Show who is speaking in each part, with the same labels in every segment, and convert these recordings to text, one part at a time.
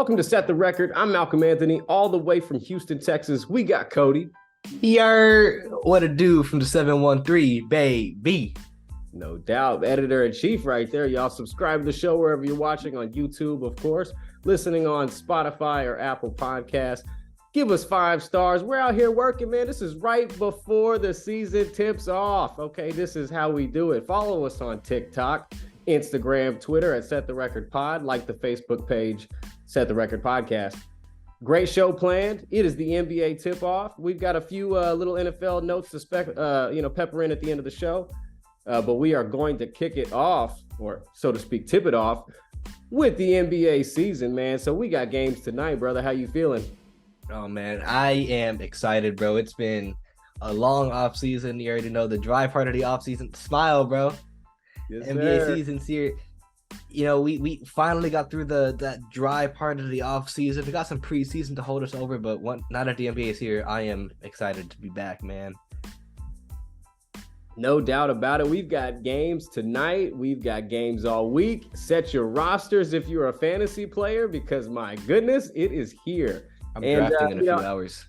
Speaker 1: Welcome to Set the Record. I'm Malcolm Anthony, all the way from Houston, Texas. We got Cody.
Speaker 2: What a dude from the 713, baby.
Speaker 1: No doubt. Editor-in-chief right there. Y'all subscribe to the show wherever you're watching on YouTube, of course. Listening on Spotify or Apple Podcasts. Give us 5 stars. We're out here working, man. This is right before the season tips off. Okay, this is how we do it. Follow us on TikTok, Instagram, Twitter at Set the Record Pod. Like the Facebook page, Set the Record Podcast. Great show planned. It is the NBA tip-off. We've got a few little NFL notes to pepper in at the end of the show. But we are going to kick it off, or so to speak, tip it off with the NBA season, man. So we got games tonight, brother. How you feeling?
Speaker 2: Oh, man, I am excited, bro. It's been a long offseason. You already know the dry part of the offseason. Smile, bro.
Speaker 1: Yes,
Speaker 2: NBA
Speaker 1: sir.
Speaker 2: season's here. You know, we finally got through that dry part of the offseason. We got some preseason to hold us over, but now that the NBA is here, I am excited to be back, man.
Speaker 1: No doubt about it. We've got games tonight. We've got games all week. Set your rosters if you're a fantasy player, because my goodness, it is here.
Speaker 2: I'm drafting in a few hours.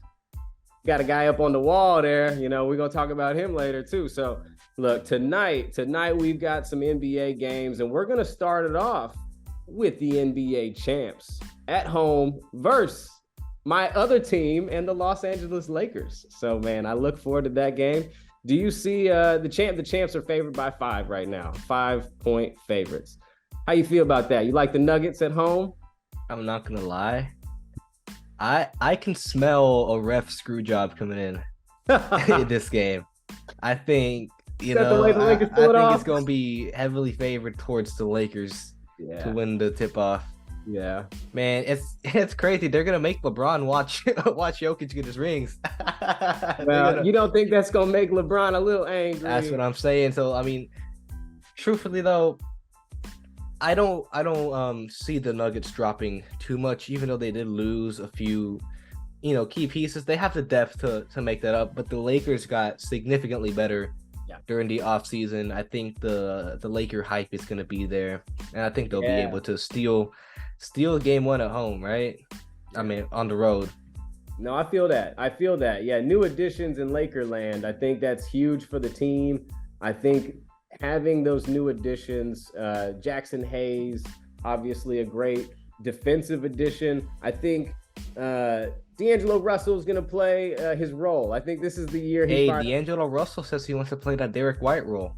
Speaker 1: Got a guy up on the wall there. You know, we're going to talk about him later too. So look, tonight we've got some NBA games, and we're going to start it off with the NBA champs at home versus my other team and the Los Angeles Lakers. So, man, I look forward to that game. Do you see the champs are favored by 5 right now, 5-point favorites. How you feel about that? You like the Nuggets at home?
Speaker 2: I'm not going to lie. I can smell a ref screw job coming in this game. I think, I think it's going to be heavily favored towards the Lakers to win the tip-off.
Speaker 1: Yeah.
Speaker 2: Man, it's crazy. They're going to make LeBron watch Jokic get his rings.
Speaker 1: Well, you don't think that's going to make LeBron a little angry?
Speaker 2: That's what I'm saying. So, I mean, truthfully, though, I don't see the Nuggets dropping too much, even though they did lose a few, key pieces. They have the depth to make that up, but the Lakers got significantly better during the offseason. I think the Laker hype is going to be there, and I think they'll be able to steal game 1 at home, right? I mean, on the road.
Speaker 1: No, I feel that. Yeah, new additions in Lakerland. I think that's huge for the team. I think having those new additions, Jackson Hayes, obviously a great defensive addition. I think D'Angelo Russell is going to play his role. I think this is the year.
Speaker 2: D'Angelo Russell says he wants to play that Derek White role.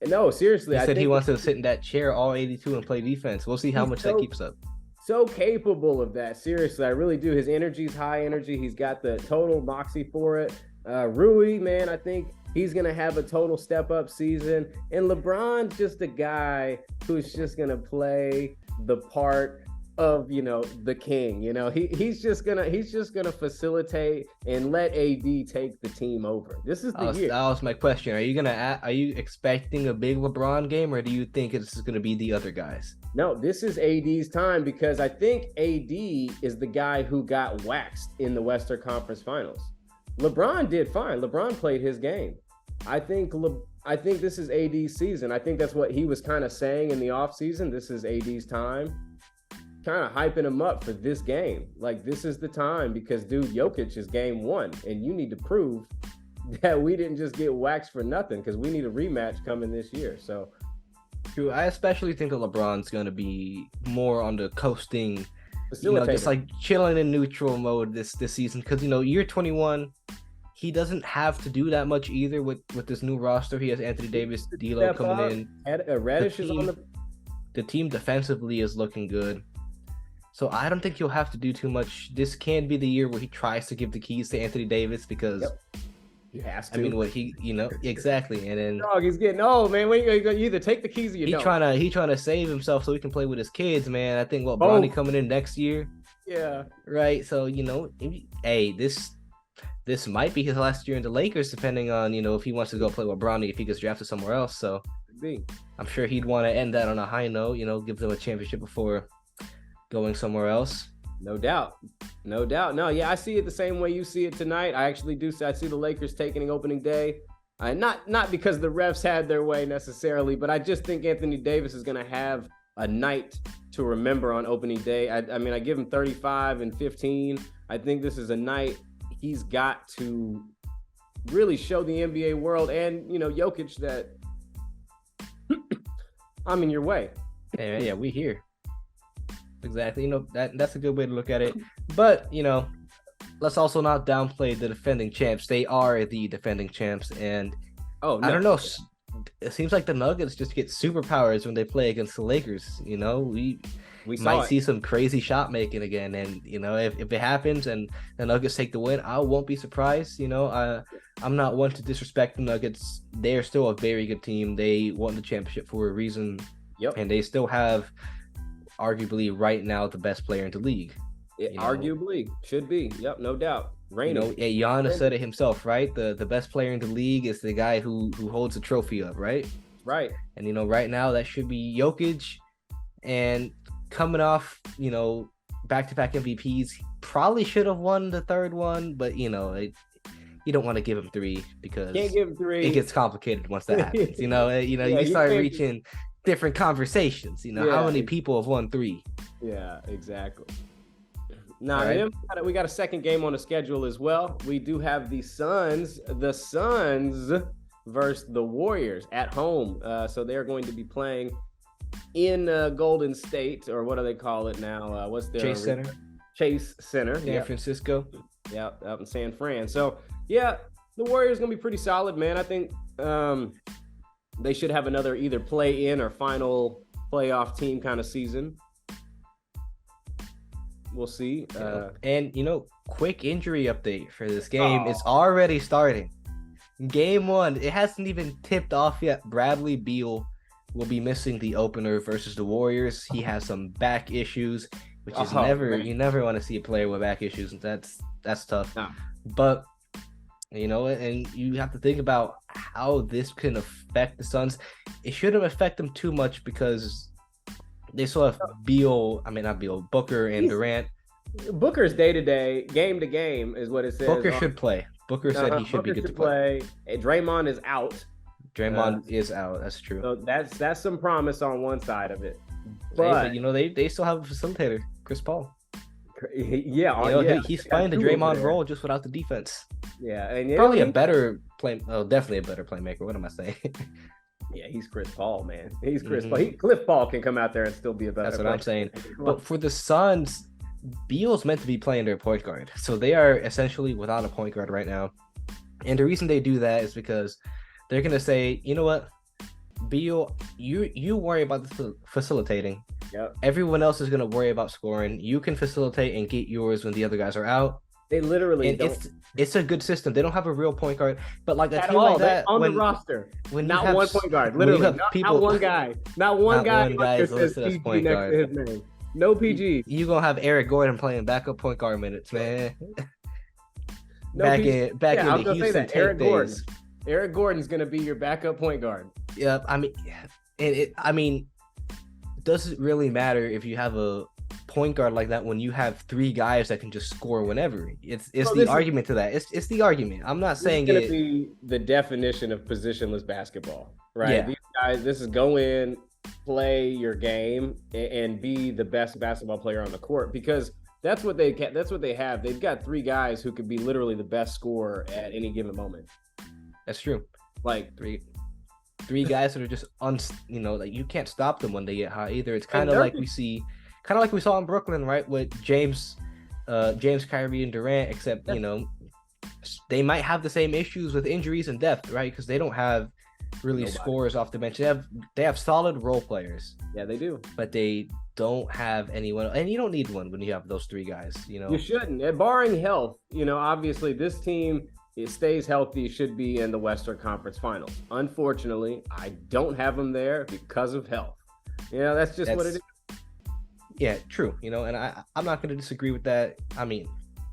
Speaker 1: No, seriously.
Speaker 2: He said he wants to sit in that chair all 82 and play defense. We'll see how much that keeps up.
Speaker 1: So capable of that. Seriously, I really do. His energy's high energy. He's got the total moxie for it. Rui, man, I think he's going to have a total step-up season. And LeBron's just a guy who's just going to play the part of, the king. He's just gonna facilitate and let AD take the team over. This is the year.
Speaker 2: That was my question. Are you expecting a big LeBron game, or do you think it's going to be the other guys?
Speaker 1: No, this is AD's time, because I think AD is the guy who got waxed in the Western Conference Finals. LeBron did fine. LeBron played his game. I think this is AD's season. I think that's what he was kind of saying in the offseason. This is AD's time. Kind of hyping him up for this game. Like, this is the time, because, dude, Jokic is game 1, and you need to prove that we didn't just get waxed for nothing, because we need a rematch coming this year. So,
Speaker 2: true. I especially think that LeBron's going to be more on the coasting, just like chilling in neutral mode this season, because, year 21, he doesn't have to do that much either with this new roster. He has Anthony Davis, D'Lo coming in.
Speaker 1: Reddish is on
Speaker 2: the team defensively is looking good. So I don't think he'll have to do too much. This can be the year where he tries to give the keys to Anthony Davis, because
Speaker 1: he has to.
Speaker 2: I mean, exactly. And then
Speaker 1: dog, he's getting old, man. You either take the keys or you don't.
Speaker 2: He trying to save himself so he can play with his kids, man. I think Bronny coming in next year.
Speaker 1: Yeah.
Speaker 2: Right. So this might be his last year in the Lakers, depending on if he wants to go play with Bronny, if he gets drafted somewhere else. So I'm sure he'd want to end that on a high note. Give them a championship before going somewhere else.
Speaker 1: No doubt. No, yeah, I see it the same way you see it tonight. I actually do. I see the Lakers taking opening day. Not because the refs had their way necessarily, but I just think Anthony Davis is going to have a night to remember on opening day. I mean, I give him 35 and 15. I think this is a night he's got to really show the NBA world and, Jokic that I'm in your way.
Speaker 2: Yeah, we here. Exactly. That's a good way to look at it. But, let's also not downplay the defending champs. They are the defending champs. And I don't know. It seems like the Nuggets just get superpowers when they play against the Lakers. We might see some crazy shot making again. And, if it happens and the Nuggets take the win, I won't be surprised. I'm not one to disrespect the Nuggets. They are still a very good team. They won the championship for a reason.
Speaker 1: Yep.
Speaker 2: And they still have arguably right now the best player in the league.
Speaker 1: Arguably should be. Yep, no doubt.
Speaker 2: Giannis said it himself, right? The best player in the league is the guy who holds the trophy up, right?
Speaker 1: Right.
Speaker 2: And right now that should be Jokic. And coming off, back-to-back MVPs, probably should have won the third one, but you don't want to give him 3 because
Speaker 1: can't give him 3.
Speaker 2: It gets complicated once that happens. You start reaching different conversations. How many people have won 3?
Speaker 1: Yeah, exactly. Now, right. We got a second game on the schedule as well. We do have the Suns versus the Warriors at home. So they're going to be playing in Golden State, or what do they call it now? What's their
Speaker 2: Chase Center?
Speaker 1: Chase Center,
Speaker 2: San Francisco.
Speaker 1: Yeah, out in San Fran. So yeah, the Warriors gonna be pretty solid, man. I think they should have another either play-in or final playoff team kind of season. We'll see.
Speaker 2: And quick injury update for this game. It's already starting. Game 1, it hasn't even tipped off yet. Bradley Beal will be missing the opener versus the Warriors. He has some back issues, which is you never want to see a player with back issues. That's tough. No. But and you have to think about how this can affect the Suns. It shouldn't affect them too much because they still have Booker and Durant.
Speaker 1: Booker's day-to-day, game-to-game is what it says.
Speaker 2: Booker should play. Booker said he should be good to play.
Speaker 1: Draymond is out.
Speaker 2: Draymond is out. That's true.
Speaker 1: So that's some promise on one side of it.
Speaker 2: But they still have a facilitator, Chris Paul.
Speaker 1: Yeah,
Speaker 2: he's playing the Draymond role just without the defense.
Speaker 1: Yeah, and
Speaker 2: probably a better definitely a better playmaker. What am I saying?
Speaker 1: Yeah, he's Chris Paul, man. He's Chris Paul. Cliff Paul can come out there and still be a better.
Speaker 2: That's what I'm saying. But for the Suns, Beal's meant to be playing their point guard, so they are essentially without a point guard right now. And the reason they do that is because they're gonna say, you know what, Beal, you worry about the facilitating.
Speaker 1: Yep.
Speaker 2: Everyone else is gonna worry about scoring. You can facilitate and get yours when the other guys are out.
Speaker 1: They literally
Speaker 2: it's a good system. They don't have a real point guard, but like a team
Speaker 1: all,
Speaker 2: like that
Speaker 1: on the roster, not one point guard. Literally, not one guy. Not one guy
Speaker 2: is listed as point guard.
Speaker 1: Next to his name. No PG.
Speaker 2: You gonna have Eric Gordon playing backup point guard minutes, man.
Speaker 1: No
Speaker 2: back
Speaker 1: PG.
Speaker 2: in the Houston
Speaker 1: Eric Gordon.
Speaker 2: days.
Speaker 1: Eric Gordon's gonna be your backup point guard.
Speaker 2: Yeah, does it really matter if you have a point guard like that when you have 3 guys that can just score whenever? It's the argument to that. It's the argument. I'm not saying
Speaker 1: it's gonna be the definition of positionless basketball, right?
Speaker 2: Yeah.
Speaker 1: These guys, this is go in, play your game, and be the best basketball player on the court, because that's what they have. They've got 3 guys who could be literally the best scorer at any given moment.
Speaker 2: That's true.
Speaker 1: Like
Speaker 2: three guys that are just like you can't stop them when they get hot either. It's kind of like we saw in Brooklyn, right, with James, Kyrie, and Durant, except they might have the same issues with injuries and depth, right? Because they don't have really scorers off the bench. They have solid role players.
Speaker 1: Yeah, they do.
Speaker 2: But they don't have anyone, and you don't need one when you have those 3 guys.
Speaker 1: You shouldn't. Barring health, obviously this team, it stays healthy, should be in the Western Conference Finals. Unfortunately, I don't have them there because of health. That's what it is.
Speaker 2: Yeah, true. And I'm not going to disagree with that. I mean,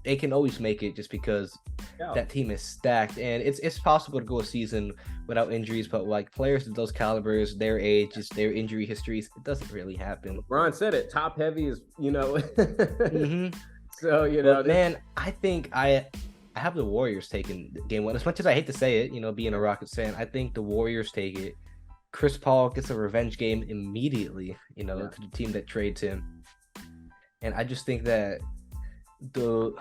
Speaker 2: they can always make it just because that team is stacked, and it's possible to go a season without injuries. But like players of those calibers, their ages, their injury histories, it doesn't really happen.
Speaker 1: Ron said it. Top heavy is,
Speaker 2: mm-hmm.
Speaker 1: So
Speaker 2: man, I think I have the Warriors taking game 1. As much as I hate to say it, being a Rockets fan, I think the Warriors take it. Chris Paul gets a revenge game immediately, you know,
Speaker 1: Yeah.
Speaker 2: to the team that trades him. And I just think that the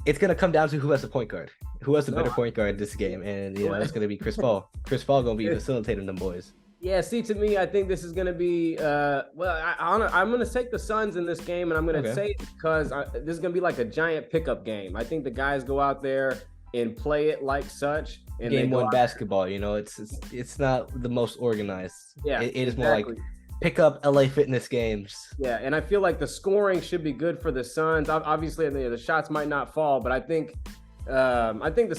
Speaker 2: it's gonna come down to who has the point guard, who has the better point guard this game, and you know it's gonna be Chris Paul. Chris Paul gonna be facilitating them boys.
Speaker 1: Yeah, see, to me, I think this is going to be, I'm going to take the Suns in this game, and I'm going to say it because this is going to be like a giant pickup game. I think the guys go out there and play it like such. And
Speaker 2: Game one basketball, you know, it's not the most organized.
Speaker 1: Yeah,
Speaker 2: it is more like pick up LA Fitness games.
Speaker 1: Yeah, and I feel like the scoring should be good for the Suns. Obviously, the shots might not fall, but I think the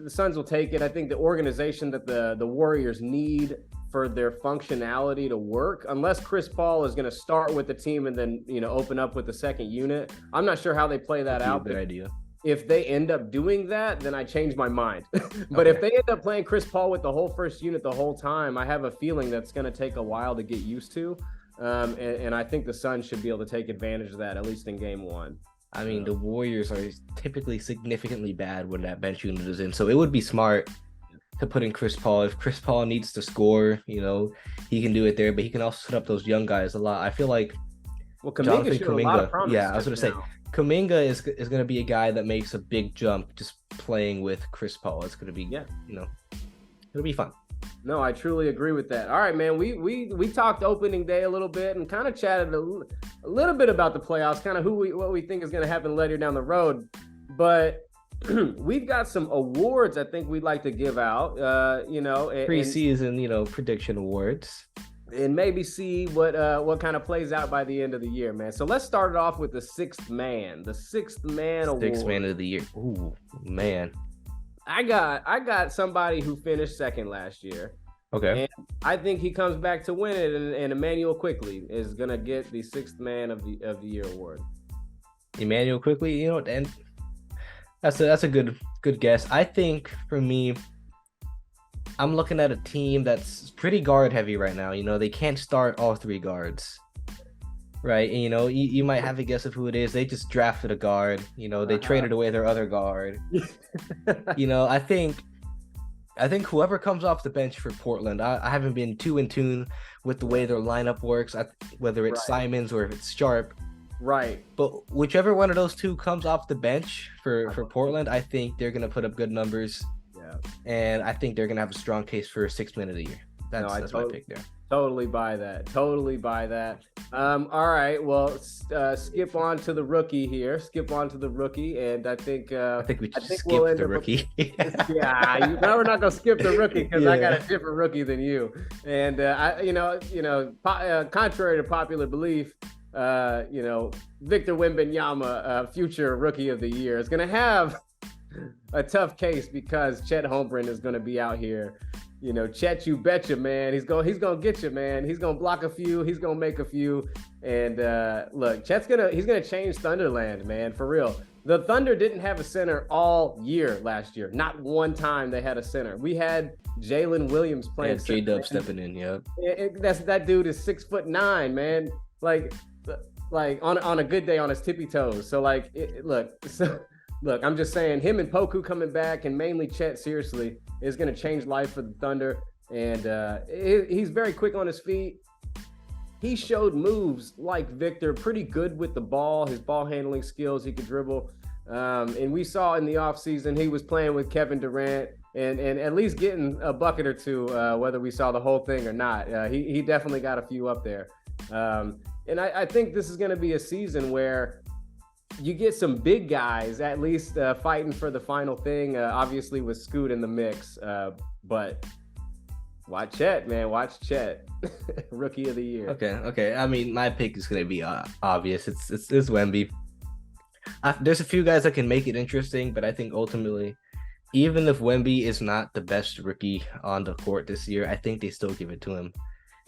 Speaker 1: Suns will take it. I think the organization that the Warriors need for their functionality to work, unless Chris Paul is going to start with the team and then, you know, open up with the second unit. I'm not sure how they play that out.
Speaker 2: Good idea.
Speaker 1: If they end up doing that, then I change my mind. But if they end up playing Chris Paul with the whole first unit the whole time, I have a feeling that's going to take a while to get used to. And I think the Suns should be able to take advantage of that, at least in game one.
Speaker 2: I mean, the Warriors are typically significantly bad when that bench unit is in. So it would be smart to put in Chris Paul. If Chris Paul needs to score, you know, he can do it there, but he can also set up those young guys a lot. I feel like
Speaker 1: Kuminga,
Speaker 2: yeah, I was going to say, Kuminga is going to be a guy that makes a big jump just playing with Chris Paul. It's going to be, you know, it'll be fun.
Speaker 1: No, I truly agree with that. All right, man. We talked opening day a little bit and kind of chatted a little bit about the playoffs, kind of what we think is going to happen later down the road. But we've got some awards I think we'd like to give out. You know,
Speaker 2: preseason, you know, prediction awards,
Speaker 1: and maybe see what kind of plays out by the end of the year, man. So let's start it off with the sixth man award. Sixth man
Speaker 2: of the year. Ooh, man.
Speaker 1: I got somebody who finished second last year.
Speaker 2: Okay.
Speaker 1: And I think he comes back to win it, and Emmanuel Quickley is gonna get the sixth man of the year award.
Speaker 2: Emmanuel Quickley, you know, and that's a good guess. I think for me, I'm looking at a team that's pretty guard heavy right now. You know, they can't start all three guards. Right, and you know, you might have a guess of who it is. They just drafted a guard. You know, they traded away their other guard. You know, I think whoever comes off the bench for Portland, I haven't been too in tune with the way their lineup works, whether it's Simons or if it's Sharp.
Speaker 1: Right.
Speaker 2: But whichever one of those two comes off the bench for Portland, I think they're gonna put up good numbers.
Speaker 1: Yeah.
Speaker 2: And I think they're gonna have a strong case for sixth man of the year. That's my pick there.
Speaker 1: Totally buy that. All right. Well, skip on to the rookie here. And I think
Speaker 2: we just skip the rookie.
Speaker 1: Now we're not gonna skip the rookie because I got a different rookie than you. And contrary to popular belief, Victor Wembanyama, future rookie of the year, is gonna have a tough case because Chet Holmgren is gonna be out here. You know, Chet, you betcha, man. He's gonna get you, man. He's gonna block a few. He's gonna make a few. And look, Chet's gonna change Thunderland, man, for real. The Thunder didn't have a center all year last year. Not one time they had a center. We had Jalen Williams playing.
Speaker 2: J-Dub stepping in, yeah.
Speaker 1: That dude is 6'9", man. Like on a good day on his tippy toes. So look, I'm just saying, him and Poku coming back, and mainly Chet, seriously, is going to change life for the Thunder. And he's very quick on his feet. He showed moves like Victor, pretty good with the ball, his ball handling skills, he could dribble. And we saw in the offseason he was playing with Kevin Durant and at least getting a bucket or two, whether we saw the whole thing or not. He definitely got a few up there. And I think this is going to be a season where you get some big guys at least fighting for the final thing, obviously with Scoot in the mix. But watch Chet, man. Watch Chet. Rookie of the year.
Speaker 2: Okay. I mean, my pick is going to be obvious. It's Wemby. There's a few guys that can make it interesting, but I think ultimately, even if Wemby is not the best rookie on the court this year, I think they still give it to him.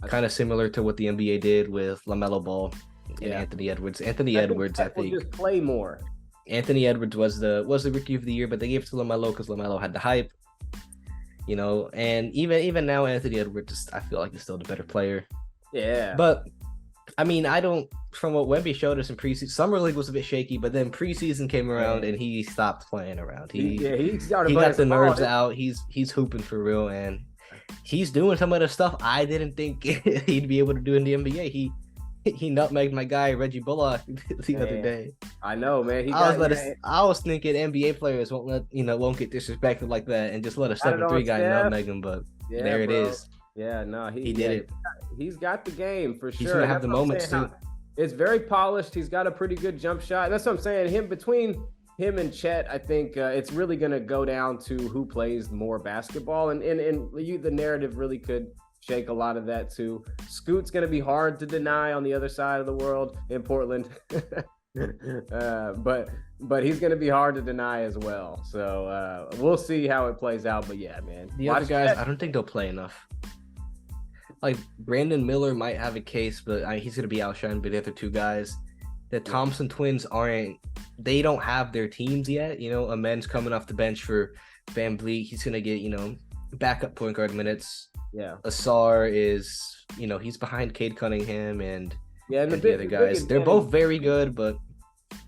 Speaker 2: Kind of similar to what the NBA did with LaMelo Ball. And Anthony Edwards. I think
Speaker 1: just play more.
Speaker 2: Anthony Edwards was the rookie of the year, but they gave it to LaMelo because LaMelo had the hype, you know. And even now, Anthony Edwards, I feel like he's still the better player.
Speaker 1: Yeah.
Speaker 2: But I mean, from what Wemby showed us in preseason, summer league was a bit shaky, but then preseason came around and he stopped playing around. He got the nerves out. He's hooping for real, and he's doing some of the stuff I didn't think he'd be able to do in the NBA. He nutmegged my guy Reggie Bullock the other day.
Speaker 1: I know, man.
Speaker 2: I was thinking NBA players won't get disrespected like that and just let a 7-3 guy nutmeg him, but there it is.
Speaker 1: Yeah, no,
Speaker 2: he did it.
Speaker 1: He's got the game for sure.
Speaker 2: He's gonna have the moments too.
Speaker 1: It's very polished. He's got a pretty good jump shot. That's what I'm saying. Between him and Chet, I think it's really gonna go down to who plays more basketball, and the narrative really could shake a lot of that too. Scoot's gonna be hard to deny on the other side of the world in Portland, but he's gonna be hard to deny as well. So we'll see how it plays out. But yeah, man,
Speaker 2: the other guys, I don't think they'll play enough. Like Brandon Miller might have a case, but he's gonna be outshined by the other two guys. The Thompson twins they don't have their teams yet. Amen's coming off the bench for Van Vliet. He's gonna get backup point guard minutes.
Speaker 1: Yeah,
Speaker 2: Asar is, he's behind Cade Cunningham and the other guys. They're both very good, but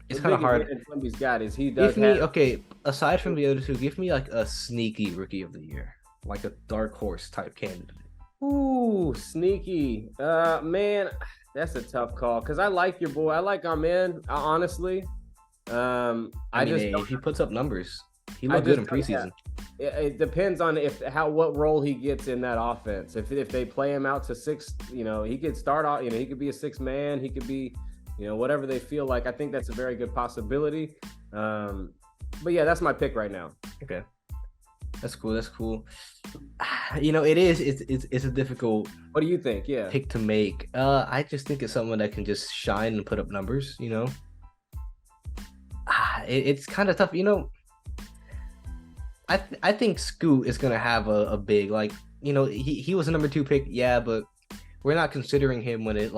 Speaker 2: it's kind of hard.
Speaker 1: He's got is he
Speaker 2: does. Aside from the other two, give me like a sneaky rookie of the year, like a dark horse type candidate.
Speaker 1: Ooh, sneaky. Man, that's a tough call because I like your boy. I like our man, honestly.
Speaker 2: If he puts up numbers, he looked good in preseason.
Speaker 1: It depends on what role he gets in that offense. If they play him out to 6, he could start off. He could be a 6 man. He could be, whatever they feel like. I think that's a very good possibility. But yeah, that's my pick right now.
Speaker 2: Okay, that's cool. It's a difficult.
Speaker 1: What do you think? Yeah,
Speaker 2: pick to make. I just think it's someone that can just shine and put up numbers. It's kind of tough. I think Scoot is gonna have a big he was a number 2 pick, but we're not considering him when he's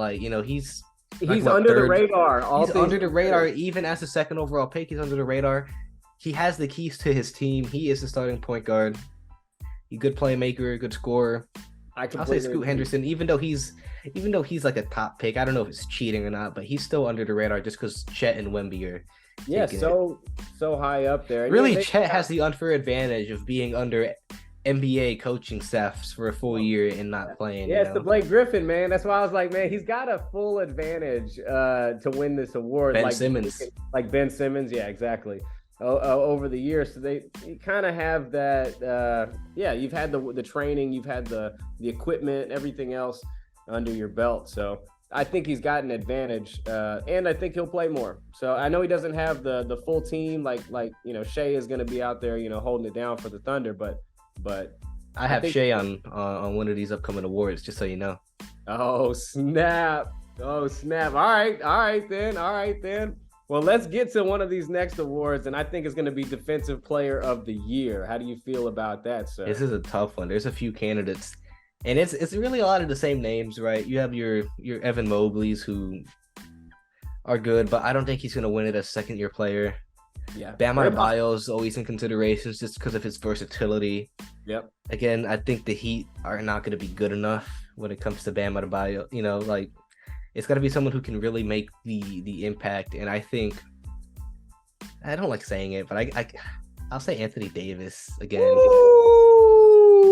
Speaker 1: under the radar.
Speaker 2: He's under the radar even as a 2nd overall pick. He's under the radar. He has the keys to his team. He is the starting point guard. He's a good playmaker, good scorer. I'll say Scoot Henderson, even though he's like a top pick. I don't know if it's cheating or not, but he's still under the radar just because Chet and Wemby are.
Speaker 1: Yeah, so high up there.
Speaker 2: Really, Chet has the unfair advantage of being under NBA coaching staffs for a full year and not playing.
Speaker 1: Yeah, it's the Blake Griffin, man. That's why I was like, man, he's got a full advantage to win this award.
Speaker 2: Ben Simmons.
Speaker 1: Like Ben Simmons, yeah, exactly. Over the years, so you kind of have that. You've had the training, you've had the equipment, everything else under your belt. So I think he's got an advantage, and I think he'll play more. So I know he doesn't have the full team like Shea is going to be out there, holding it down for the Thunder, but
Speaker 2: I have Shea on one of these upcoming awards, just so you know.
Speaker 1: Oh snap! All right then. Well, let's get to one of these next awards, and I think it's going to be Defensive Player of the Year. How do you feel about that, sir?
Speaker 2: This is a tough one. There's a few candidates. And it's really a lot of the same names, right? You have your Evan Mobleys who are good, but I don't think he's going to win it as second-year player.
Speaker 1: Yeah.
Speaker 2: Bam Adebayo is always in considerations just because of his versatility.
Speaker 1: Yep.
Speaker 2: Again, I think the Heat are not going to be good enough when it comes to Bam Adebayo. It's got to be someone who can really make the impact. And I think, I don't like saying it, but I'll say Anthony Davis again.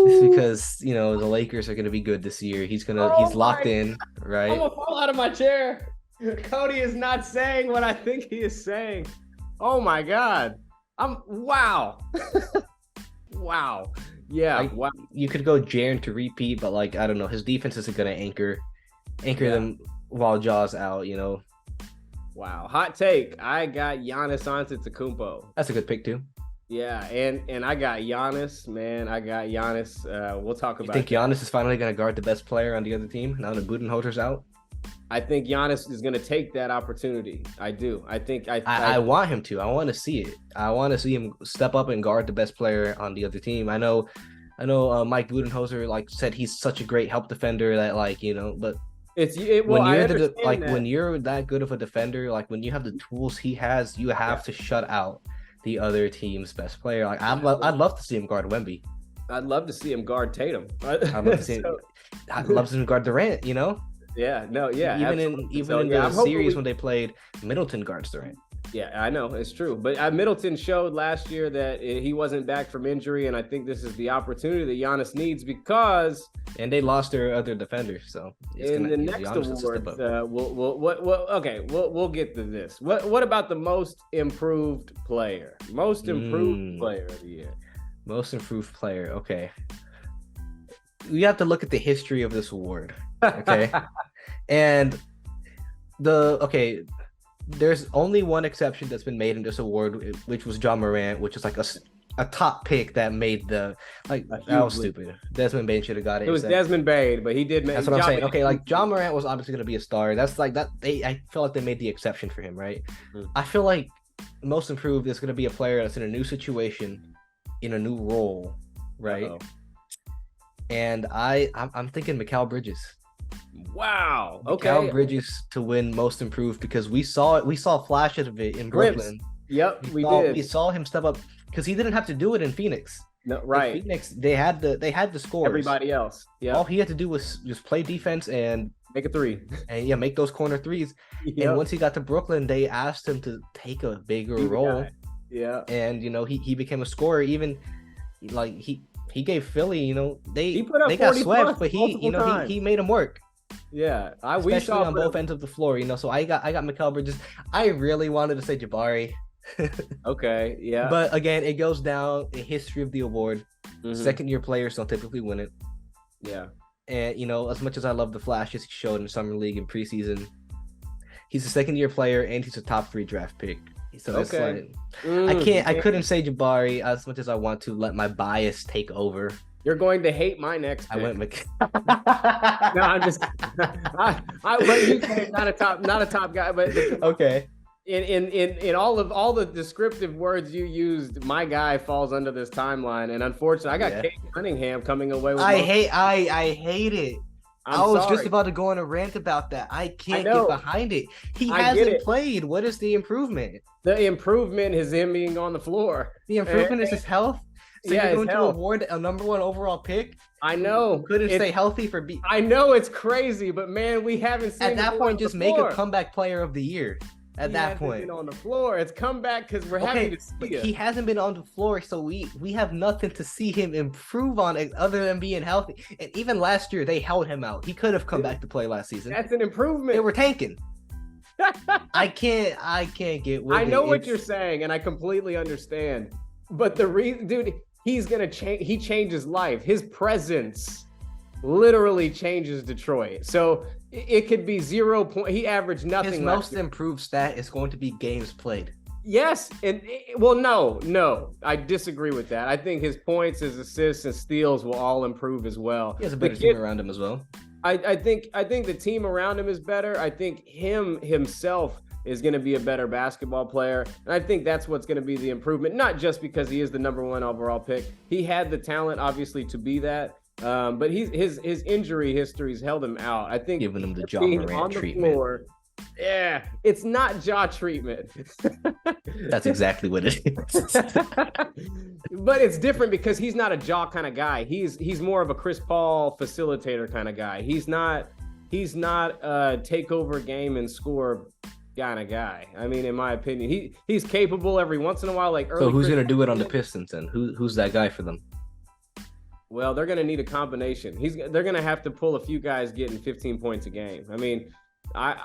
Speaker 2: It's because, the Lakers are going to be good this year. He's locked in, right?
Speaker 1: I'm going to fall out of my chair. Cody is not saying what I think he is saying. Oh my God. Wow. Wow. Yeah. Wow.
Speaker 2: You could go Jaren to repeat, but I don't know. His defense isn't going to anchor them while Jaw's out,
Speaker 1: Wow. Hot take. I got Giannis Antetokounmpo.
Speaker 2: That's a good pick too.
Speaker 1: Yeah, and I got Giannis, man. We'll talk about.
Speaker 2: You think Giannis is finally going to guard the best player on the other team now that Budenholzer's out?
Speaker 1: I think Giannis is going to take that opportunity. I do.
Speaker 2: I want him to. I want to see it. I want to see him step up and guard the best player on the other team. I know. Mike Budenholzer said he's such a great help defender that but when you're that good of a defender, when you have the tools he has, you have to shut out the other team's best player. I'd love to see him guard Wemby.
Speaker 1: I'd love to see him guard Tatum.
Speaker 2: I'd love to see him guard Durant.
Speaker 1: Yeah. No. Yeah.
Speaker 2: Even in the series when they played, Middleton guards Durant.
Speaker 1: Yeah, I know it's true, but Middleton showed last year that he wasn't back from injury, and I think this is the opportunity that Giannis needs because
Speaker 2: And they lost their other defender, so
Speaker 1: in the next awards, we'll get to this. What about the most improved player? Most improved player of the year.
Speaker 2: Most improved player. Okay, we have to look at the history of this award. Okay, and there's only one exception that's been made in this award, which was Ja Morant, which is like a top pick that made that was stupid. Desmond Bane should have got it.
Speaker 1: It was Desmond Bane, but he did make.
Speaker 2: That's what I'm saying. Okay, like Ja Morant was obviously going to be a star. That's like that. I feel like they made the exception for him, right? I feel like most improved is going to be a player that's in a new situation, in a new role, right? Uh-oh. And I'm thinking Mikal Bridges.
Speaker 1: Wow. Okay.
Speaker 2: Mikal Bridges to win most improved because we saw flashes of it in Brooklyn.
Speaker 1: Yep, we did.
Speaker 2: We saw him step up because he didn't have to do it in Phoenix.
Speaker 1: No, right.
Speaker 2: In Phoenix, they had the scores.
Speaker 1: Everybody else. Yeah.
Speaker 2: All he had to do was just play defense and
Speaker 1: make a three.
Speaker 2: And make those corner threes. Yep. And once he got to Brooklyn, they asked him to take a bigger role.
Speaker 1: Yeah.
Speaker 2: And he became a scorer. Even like he gave Philly, they got swept, but he made them work.
Speaker 1: Yeah,
Speaker 2: we saw on both ends of the floor, So I got Mikal Bridges. I really wanted to say Jabari.
Speaker 1: Okay, yeah.
Speaker 2: But again, it goes down the history of the award. Second year players don't typically win it.
Speaker 1: Yeah.
Speaker 2: And as much as I love the flashes he showed in summer league and preseason, he's a second year player and he's a top 3 draft pick. So that's I couldn't say Jabari as much as I want to let my bias take over.
Speaker 1: You're going to hate my next pick.
Speaker 2: I went
Speaker 1: No, I'm just but you say not a top guy, but
Speaker 2: okay.
Speaker 1: In all the descriptive words you used, my guy falls under this timeline, and unfortunately, I got Cade Cunningham coming away with. I
Speaker 2: hate it. I was just about to go on a rant about that. I can't get behind it. He hasn't played. What is the improvement?
Speaker 1: The improvement is him being on the floor.
Speaker 2: The improvement is his health. So you're going to award a number 1 overall pick?
Speaker 1: I know.
Speaker 2: Couldn't stay healthy for
Speaker 1: I know it's crazy, but man, we haven't seen.
Speaker 2: At that point, just make a comeback player of the year. At that point,
Speaker 1: been on the floor. It's comeback because we're happy to see it.
Speaker 2: He hasn't been on the floor, so we have nothing to see him improve on other than being healthy. And even last year, they held him out. He could have come back to play last season.
Speaker 1: That's an improvement.
Speaker 2: They were tanking. I can't get with it.
Speaker 1: I know what you're saying, and I completely understand. But the reason, dude, he's gonna change. He changes life. His presence literally changes Detroit. So it could be 0 point. He averaged nothing.
Speaker 2: His most improved stat is going to be games played.
Speaker 1: Yes, and no, I disagree with that. I think his points, his assists, and steals will all improve as well.
Speaker 2: He has a better team around him as well.
Speaker 1: I think the team around him is better. I think himself is going to be a better basketball player. And I think that's what's going to be the improvement, not just because he is the number 1 overall pick. He had the talent, obviously, to be that. But his injury history's held him out. I think
Speaker 2: giving him the Ja Morant treatment.
Speaker 1: Floor, yeah, it's not Ja treatment.
Speaker 2: That's exactly what it is.
Speaker 1: But it's different because he's not a Ja kind of guy. He's more of a Chris Paul facilitator kind of guy. He's not a take over game and score kind of guy. I mean, in my opinion, he's capable every once in a while.
Speaker 2: So who's gonna do it on the Pistons then? Who's that guy for them?
Speaker 1: Well, they're gonna need a combination. They're gonna have to pull a few guys getting 15 points a game. I mean,
Speaker 2: I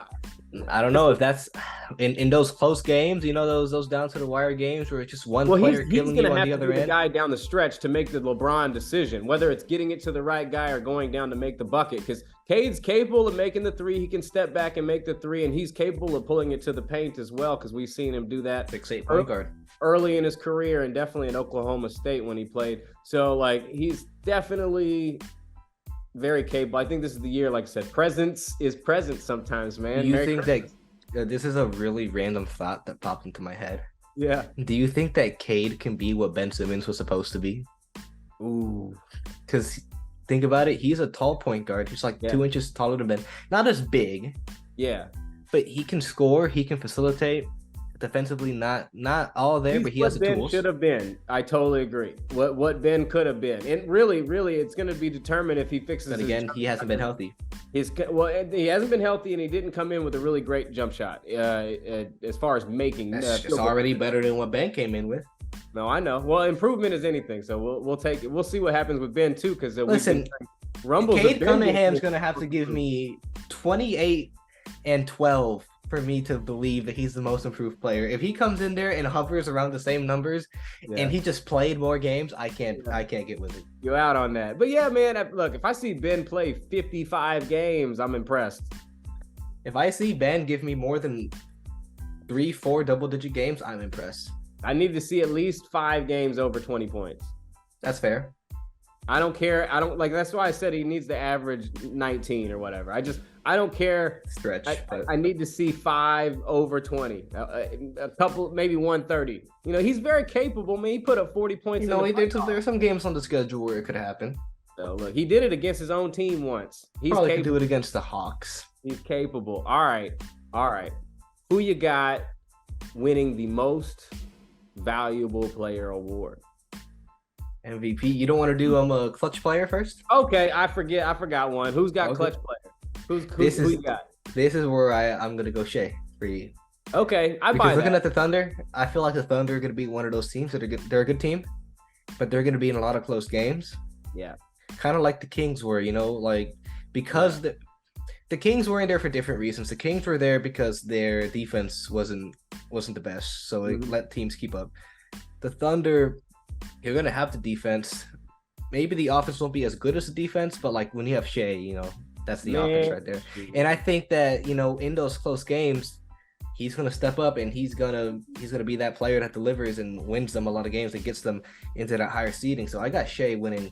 Speaker 2: don't know if that's in those close games, those down to the wire games where it's just one player killing you on the other end.
Speaker 1: The guy down the stretch to make the LeBron decision, whether it's getting it to the right guy or going down to make the bucket. Because Cade's capable of making the 3. He can step back and make the 3, and he's capable of pulling it to the paint as well. Because we've seen him do that
Speaker 2: 6'8" point guard
Speaker 1: early in his career, and definitely in Oklahoma State when he played. So he's definitely very capable. I think this is the year, like I said, presence is present sometimes, man.
Speaker 2: Do you think that this is a really random thought that popped into my head?
Speaker 1: Yeah.
Speaker 2: Do you think that Cade can be what Ben Simmons was supposed to be?
Speaker 1: Ooh.
Speaker 2: Because think about it, he's a tall point guard. He's 2 inches taller than Ben. Not as big.
Speaker 1: Yeah.
Speaker 2: But he can score. He can facilitate. defensively not all there, but he has the
Speaker 1: Ben
Speaker 2: tools.
Speaker 1: should have been. I totally agree. What Ben could have been, and really, it's going to be determined if he fixes.
Speaker 2: But again, he hasn't been healthy.
Speaker 1: He hasn't been healthy, and he didn't come in with a really great jump shot. As far as making,
Speaker 2: it's already better than what Ben came in with.
Speaker 1: No, I know. Well, improvement is anything, so we'll take it. We'll see what happens with Ben too, because
Speaker 2: listen, Cade Cunningham's gonna have to give me 28 and 12 for me to believe that he's the most improved player. If he comes in there and hovers around the same numbers, and he just played more games, I can't get with it.
Speaker 1: You're out on that. But yeah, man, look, if I see Ben play 55 games, I'm impressed.
Speaker 2: If I see Ben give me more than 3-4 double-digit games, I'm impressed.
Speaker 1: I need to see at least 5 games over 20 points.
Speaker 2: That's fair.
Speaker 1: I don't care. That's why I said he needs to average 19 or whatever. I don't care.
Speaker 2: Stretch.
Speaker 1: I need to see 5 over 20. A couple, maybe 130. He's very capable, man. He put up 40 points.
Speaker 2: There are some games on the schedule where it could happen.
Speaker 1: So look, he did it against his own team once. He's
Speaker 2: probably could do it against the Hawks.
Speaker 1: He's capable. All right. Who you got winning the most valuable player award?
Speaker 2: MVP. You don't want to do a clutch player first?
Speaker 1: Okay, I forgot one. Who's got clutch player? Who you got?
Speaker 2: This is where I'm gonna go Shea for you.
Speaker 1: Okay,
Speaker 2: because looking at the Thunder, I feel like the Thunder are gonna be one of those teams that are good. They're a good team, but they're gonna be in a lot of close games.
Speaker 1: Yeah,
Speaker 2: kind of like the Kings were, because the Kings were in there for different reasons. The Kings were there because their defense wasn't the best, so it let teams keep up. The Thunder, you're gonna have the defense. Maybe the offense won't be as good as the defense, but like when you have Shea, that's the offense right there. And I think that in those close games, he's gonna step up and he's gonna be that player that delivers and wins them a lot of games and gets them into that higher seeding. So I got Shea winning.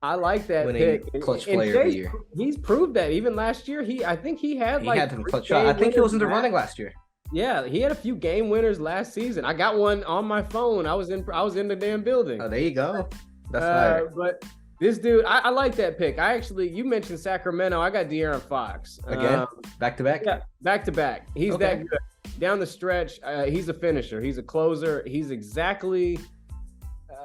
Speaker 1: I like that pick.
Speaker 2: Clutch player of the year.
Speaker 1: He's proved that even last year. I think he had
Speaker 2: some clutch shot. I think he was in the running last year.
Speaker 1: Yeah, he had a few game winners last season. I got one on my phone. I was in the damn building.
Speaker 2: Oh, there you go. That's fire.
Speaker 1: But this dude, I like that pick. You mentioned Sacramento. I got De'Aaron Fox.
Speaker 2: Again, back to back?
Speaker 1: Yeah, back to back. He's that good. Down the stretch, he's a finisher. He's a closer. He's exactly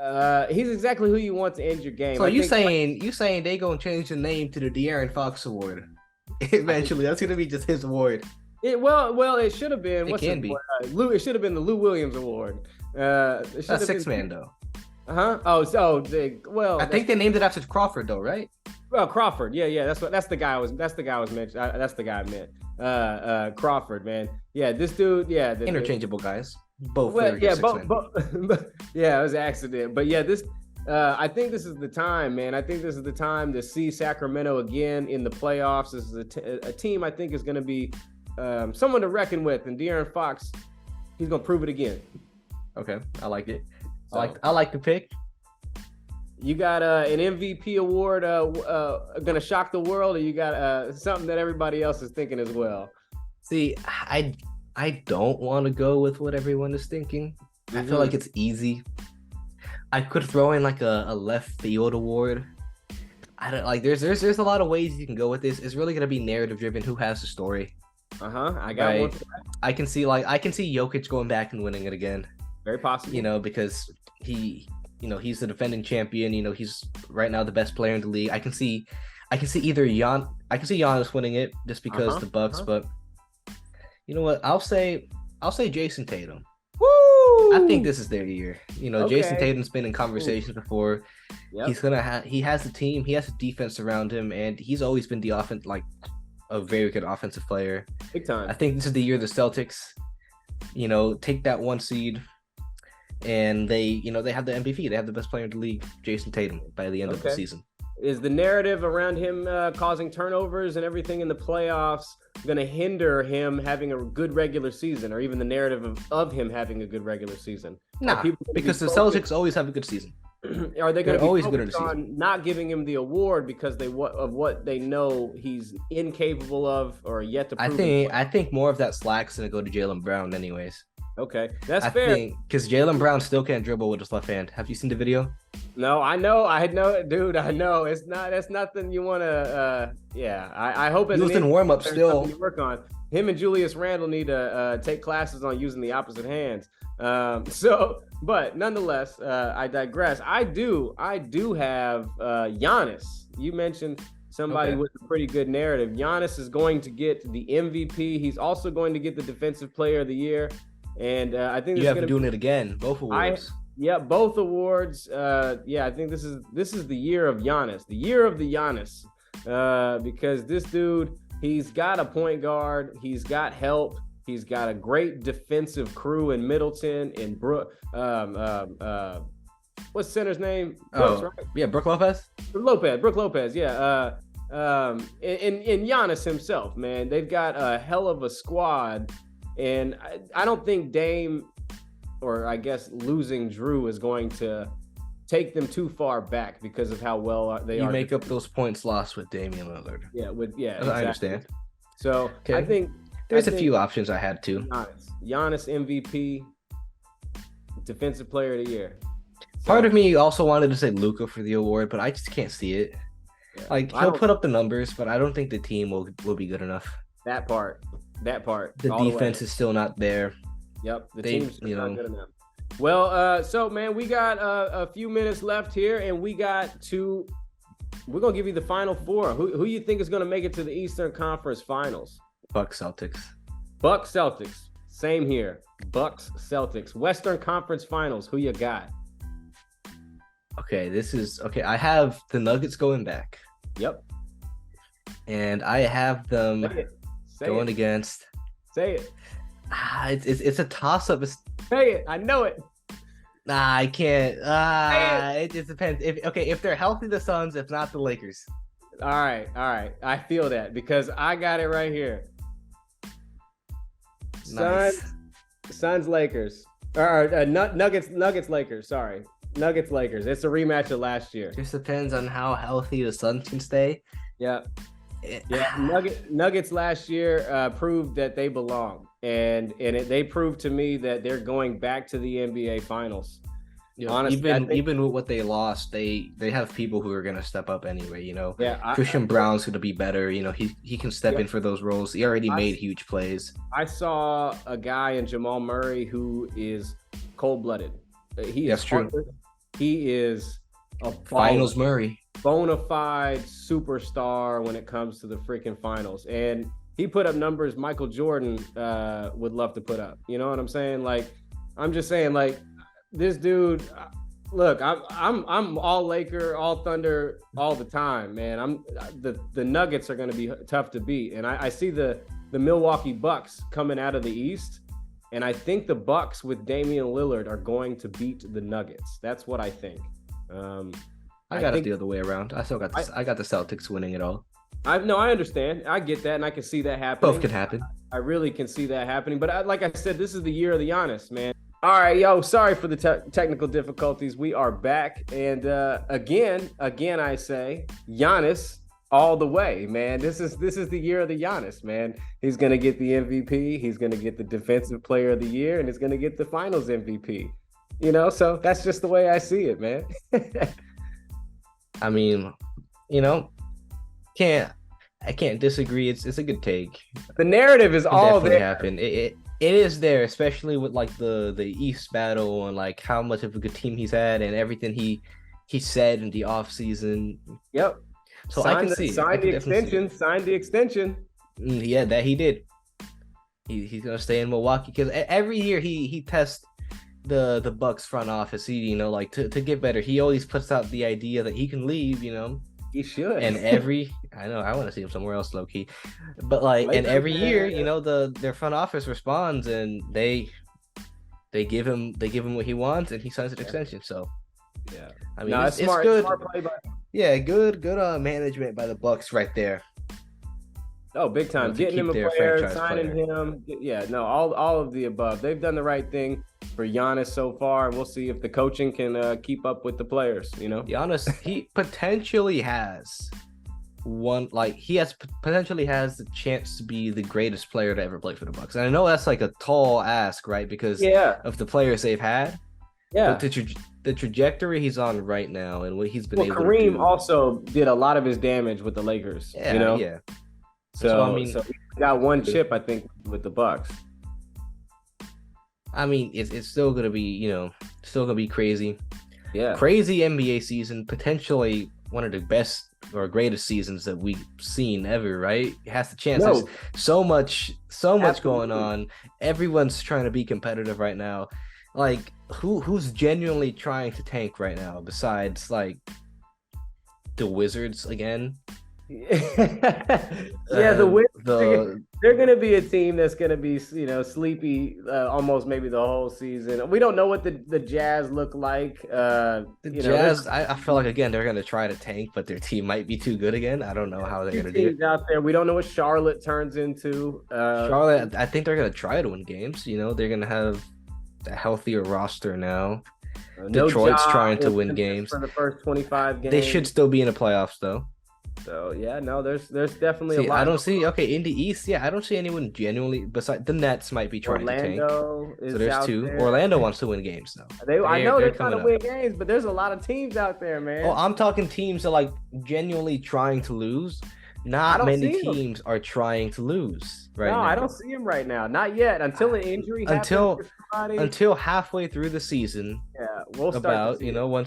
Speaker 1: who you want to end your game.
Speaker 2: So you saying they gonna change the name to the De'Aaron Fox Award? Eventually, that's gonna be just his award.
Speaker 1: It should have been.
Speaker 2: It can be.
Speaker 1: It should have been the Lou Williams Award.
Speaker 2: That's 6-man though.
Speaker 1: I
Speaker 2: think they named it after Crawford though, right?
Speaker 1: Well, Crawford. Yeah. That's the guy I was mentioning. That's the guy I meant. Crawford, man. Yeah, this dude. Yeah,
Speaker 2: interchangeable guys. Both.
Speaker 1: Yeah, it was an accident. But yeah, I think this is the time, man. I think this is the time to see Sacramento again in the playoffs. This is a team I think is going to be someone to reckon with, and De'Aaron Fox, he's going to prove it again.
Speaker 2: Okay, I like it. I like the pick.
Speaker 1: You got an MVP award going to shock the world, or you got something that everybody else is thinking as well?
Speaker 2: See, I don't want to go with what everyone is thinking. I feel like it's easy. I could throw in like a left field award. I don't like. There's a lot of ways you can go with this. It's really gonna be narrative driven. Who has the story?
Speaker 1: I got one.
Speaker 2: I can see Jokic going back and winning it again.
Speaker 1: Very possible.
Speaker 2: Because he's the defending champion. He's right now the best player in the league. I can see either Giannis winning it just because the Bucks, but you know what? I'll say Jason Tatum.
Speaker 1: Woo!
Speaker 2: I think this is their year. Jason Tatum's been in conversations before. Yep. He has the team, he has the defense around him, and he's always been the offense, like a very good offensive player.
Speaker 1: Big time.
Speaker 2: I think this is the year the Celtics, take that 1 seed, and they have the MVP. They have the best player in the league, Jason Tatum, by the end of the season.
Speaker 1: Is the narrative around him causing turnovers and everything in the playoffs going to hinder him having a good regular season, or even the narrative of him having a good regular season?
Speaker 2: Nah, because the Celtics always have a good season.
Speaker 1: Are they going to be
Speaker 2: always
Speaker 1: focused
Speaker 2: good in the season
Speaker 1: on not giving him the award because of what they know he's incapable of or yet to prove?
Speaker 2: I think more of that slack's going to go to Jaylen Brown anyways.
Speaker 1: Okay, that's
Speaker 2: I
Speaker 1: fair.
Speaker 2: think because Jaylen Brown still can't dribble with his left hand. Have you seen the video?
Speaker 1: No, I know, dude. I know it's not. That's nothing you want to. Yeah, I hope as
Speaker 2: He
Speaker 1: an
Speaker 2: was in
Speaker 1: NBA
Speaker 2: warm up
Speaker 1: there's something
Speaker 2: still.
Speaker 1: to work on. Him and Julius Randle need to take classes on using the opposite hands. But nonetheless, I digress. I do have Giannis. You mentioned somebody with a pretty good narrative. Giannis is going to get the MVP. He's also going to get the Defensive Player of the Year, and I think
Speaker 2: You have to doing it again. Both awards.
Speaker 1: Yeah, both awards. I think this is the year of Giannis, the year of the Giannis, because this dude, he's got a point guard, he's got help, he's got a great defensive crew in Middleton and what's center's name?
Speaker 2: Brooks, right? Yeah, Brook Lopez.
Speaker 1: Brook Lopez. Yeah. And Giannis himself, man, they've got a hell of a squad, and I don't think Dame, or I guess losing Drew, is going to take them too far back because of how well they are.
Speaker 2: You make up those points lost with Damian Lillard.
Speaker 1: Yeah, exactly.
Speaker 2: I understand.
Speaker 1: So okay. I think
Speaker 2: there's a few options I had too.
Speaker 1: Giannis MVP, Defensive Player of the Year. So,
Speaker 2: part of me also wanted to say Luka for the award, but I just can't see it. Yeah. Like he'll put up the numbers, but I don't think the team will be good enough.
Speaker 1: That part.
Speaker 2: The defense is still not there.
Speaker 1: Yep, the team's not good enough. Well, so man, we got a few minutes left here, and we're gonna give you the final four. Who you think is gonna make it to the Eastern Conference Finals?
Speaker 2: Bucks Celtics.
Speaker 1: Same here. Bucks Celtics. Western Conference Finals. Who you got?
Speaker 2: Okay, I have the Nuggets going back.
Speaker 1: Yep.
Speaker 2: And I have them going against.
Speaker 1: Say it.
Speaker 2: It's a toss-up.
Speaker 1: Say it. I know it.
Speaker 2: Nah, I can't. It just depends. If they're healthy, the Suns. If not, the Lakers.
Speaker 1: All right. I feel that because I got it right here.
Speaker 2: Nice.
Speaker 1: Suns, Lakers. Or Nuggets, Lakers. Sorry, Nuggets, Lakers. It's a rematch of last year.
Speaker 2: Just depends on how healthy the Suns can stay.
Speaker 1: Yeah. Nuggets last year proved that they belong, and they proved to me that they're going back to the NBA Finals.
Speaker 2: Honestly, even with what they lost, they have people who are going to step up anyway. Christian Brown's going to be better. He can step in for those roles. He already made huge plays.
Speaker 1: I saw a guy in Jamal Murray who is cold-blooded. That's true. He is a
Speaker 2: Finals Murray.
Speaker 1: Bona fide superstar when it comes to the freaking finals, and he put up numbers Michael Jordan would love to put up. You know what I'm saying? Like, I'm just saying, like, this dude. Look, I'm all Laker, all Thunder, all the time, man. The Nuggets are going to be tough to beat, and I see the Milwaukee Bucks coming out of the East, and I think the Bucks with Damian Lillard are going to beat the Nuggets. That's what I think.
Speaker 2: I got it the other way around. I got the Celtics winning it all.
Speaker 1: I understand. I get that, and I can see that happening.
Speaker 2: Both can happen.
Speaker 1: I really can see that happening. But like I said, this is the year of the Giannis, man. All right, yo, sorry for the technical difficulties. We are back, and again, I say Giannis all the way, man. This is the year of the Giannis, man. He's gonna get the MVP. He's gonna get the Defensive Player of the Year, and he's gonna get the Finals MVP. So that's just the way I see it, man.
Speaker 2: I mean, I can't disagree. It's a good take.
Speaker 1: The narrative is all there.
Speaker 2: Happen. It is there, especially with like the East battle and like how much of a good team he's had and everything he said in the offseason.
Speaker 1: Yep.
Speaker 2: So I can see.
Speaker 1: Signed the extension.
Speaker 2: Yeah, that he did. He's gonna stay in Milwaukee because every year he tests the Bucks front office, to get better. He always puts out the idea that he can leave,
Speaker 1: He should.
Speaker 2: And I want to see him somewhere else, low key. But every year, their front office responds and they give him what he wants and he signs an extension. So
Speaker 1: yeah,
Speaker 2: I mean, it's
Speaker 1: smart,
Speaker 2: good.
Speaker 1: Smart play
Speaker 2: good management by the Bucks right there.
Speaker 1: Oh, big time. Getting him a player, signing him. Yeah, no, all of the above. They've done the right thing for Giannis so far, and we'll see if the coaching can keep up with the players,
Speaker 2: Giannis, he potentially has he has potentially has the chance to be the greatest player to ever play for the Bucks. And I know that's like a tall ask, right? Because
Speaker 1: Yeah,
Speaker 2: of the players they've had, but
Speaker 1: yeah.
Speaker 2: the trajectory he's on right now and what he's been
Speaker 1: Well,
Speaker 2: able to
Speaker 1: Kareem
Speaker 2: do.
Speaker 1: also did a lot of his damage with the Lakers.
Speaker 2: Yeah, yeah. So I mean,
Speaker 1: So he got one chip, I think, with the Bucks.
Speaker 2: it's still gonna be, still gonna be crazy.
Speaker 1: Yeah.
Speaker 2: Crazy NBA season, potentially one of the best or greatest seasons that we've seen ever, right? It has the chance.
Speaker 1: No,
Speaker 2: There's so much going
Speaker 1: absolutely.
Speaker 2: on. Everyone's trying to be competitive right now. Like who's genuinely trying to tank right now besides like the Wizards again?
Speaker 1: Yeah, the Wizards, they're going to be a team that's going to be, sleepy almost maybe the whole season. We don't know what the Jazz look like.
Speaker 2: The Jazz, I feel like again they're gonna try to tank, but their team might be too good again. I don't know how they're
Speaker 1: two
Speaker 2: gonna do it.
Speaker 1: teams out there. We don't know what Charlotte turns into.
Speaker 2: Charlotte, I think they're gonna try to win games. They're gonna have a healthier roster now.
Speaker 1: No
Speaker 2: Detroit's
Speaker 1: Ja
Speaker 2: trying to
Speaker 1: in
Speaker 2: win
Speaker 1: Memphis
Speaker 2: games.
Speaker 1: for the first 25 games.
Speaker 2: They should still be in the playoffs though.
Speaker 1: So yeah, no, there's definitely a lot.
Speaker 2: I don't see in the East. Yeah, I don't see anyone genuinely besides the Nets might be trying to tank.
Speaker 1: Orlando is
Speaker 2: So there's
Speaker 1: out
Speaker 2: two.
Speaker 1: there.
Speaker 2: Orlando wants to win games though.
Speaker 1: I know they're trying
Speaker 2: coming
Speaker 1: to
Speaker 2: up.
Speaker 1: win games, but there's a lot of teams out there, man.
Speaker 2: Oh, I'm talking teams that like genuinely trying to lose.
Speaker 1: I
Speaker 2: Not
Speaker 1: don't
Speaker 2: many
Speaker 1: see 'em.
Speaker 2: teams are trying to lose right now.
Speaker 1: I don't see him right now. Not yet. Until an injury happens for somebody.
Speaker 2: Until halfway through the season.
Speaker 1: Yeah, we'll start.